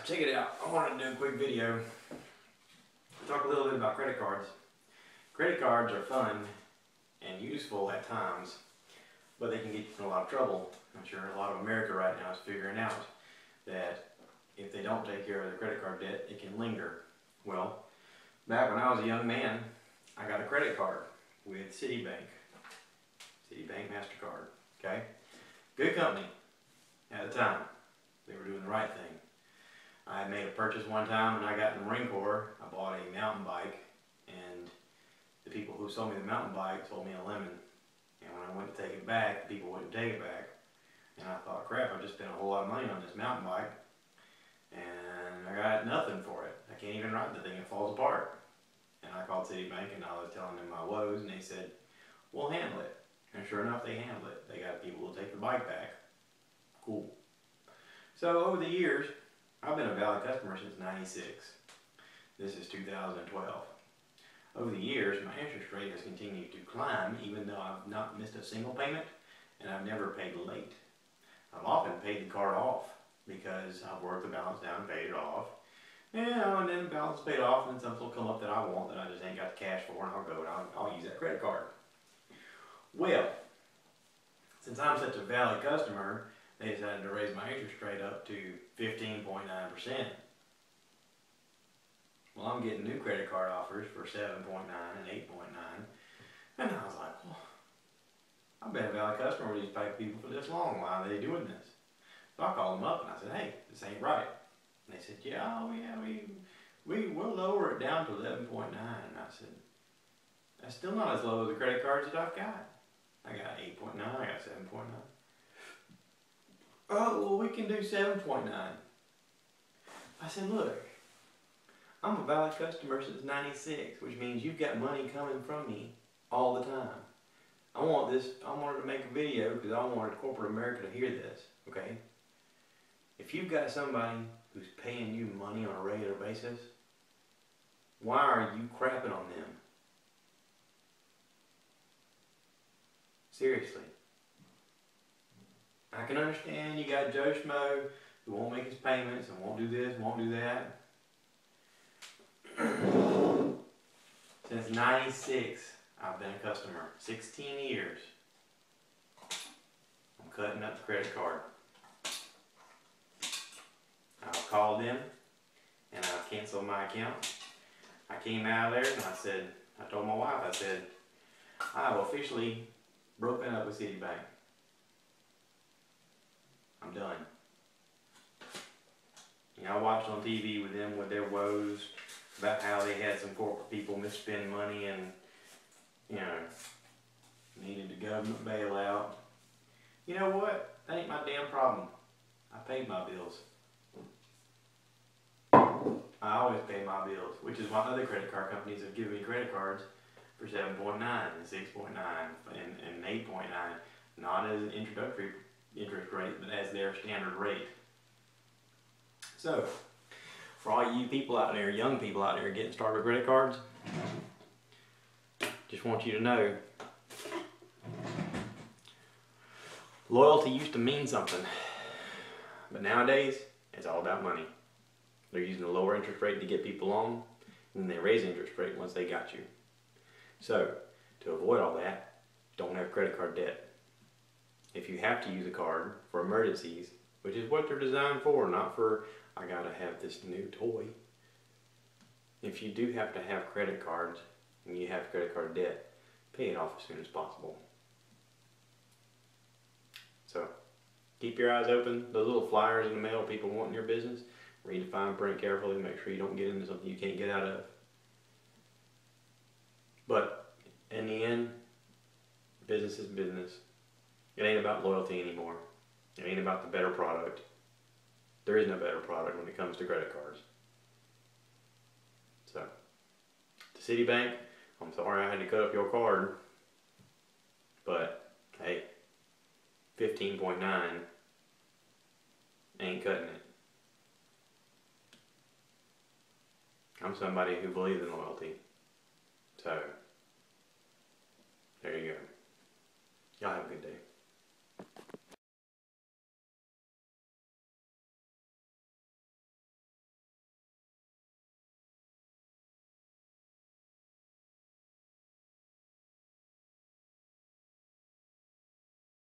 check it out. I wanted to do a quick video. Talk a little bit about credit cards. Credit cards are fun and useful at times, but they can get you in a lot of trouble. I'm sure a lot of America right now is figuring out that if they don't take care of their credit card debt, it can linger. Well, back when I was a young man, I got a credit card with Citibank Mastercard. Okay, good company at the time. They were doing the right thing. I had made a purchase one time when I got in the Marine Corps. I bought a mountain bike, and the people who sold me the mountain bike sold me a lemon. And when I went to take it back, the people wouldn't take it back. And I thought, crap, I just spent a whole lot of money on this mountain bike, and I got nothing for it. I can't even ride the thing, it falls apart. And I called Citibank and I was telling them my woes, and they said, we'll handle it. And sure enough, they handled it. They got people to take the bike back. Cool. So over the years, I've been a valid customer since '96. This is 2012. Over the years, my interest rate has continued to climb, even though I've not missed a single payment, and I've never paid late. I've often paid the card off because I've worked the balance down and paid it off. And then the balance is paid off, and something will come up that I want that I just ain't got the cash for, and I'll go and I'll use that credit card. Well, since I'm such a valid customer, they decided to raise my interest rate up to 15.9%. Well, I'm getting new credit card offers for 7.9 and 8.9, and I was like, well, I've been a valid customer with these people for this long. Why are they doing this? So I called them up and I said, hey, this ain't right. And they said, we'll lower it down to 11.9. And I said, that's still not as low as the credit cards that I've got. I got 8.9, I got 7.9. Oh, well, we can do 7.9. I said, look, I'm a valid customer since '96, which means you've got money coming from me all the time. I wanted to make a video because I wanted corporate America to hear this, okay? If you've got somebody who's paying you money on a regular basis, why are you crapping on them? Seriously. I can understand you got Joe Schmo who won't make his payments and won't do this, won't do that. Since '96, I've been a customer. 16 years. I'm cutting up the credit card. I've called them and I've canceled my account. I came out of there and I told my wife, I said, I've officially broken up with Citibank. I'm done. You know, I watched on TV with them with their woes about how they had some corporate people misspend money and, you know, needed the government bailout. You know what? That ain't my damn problem. I paid my bills. I always pay my bills, which is why other credit card companies have given me credit cards for 7.9 and 6.9 and 8.9, not as an introductory interest rate, but as their standard rate. So, for all you people out there, young people out there getting started with credit cards, just want you to know, loyalty used to mean something, but nowadays, it's all about money. They're using a lower interest rate to get people on, and then they raise the interest rate once they got you. So, to avoid all that, don't have credit card debt. If you have to use a card for emergencies, which is what they're designed for, not for, I gotta have this new toy. If you do have to have credit cards, and you have credit card debt, pay it off as soon as possible. So, keep your eyes open. Those little flyers in the mail, people wanting your business, read the fine print carefully, make sure you don't get into something you can't get out of. But, in the end, business is business. It ain't about loyalty anymore. It ain't about the better product. There is no better product when it comes to credit cards. So, to Citibank, I'm sorry I had to cut up your card, but hey, 15.9 ain't cutting it. I'm somebody who believes in loyalty. So, there you go. Y'all have a good day.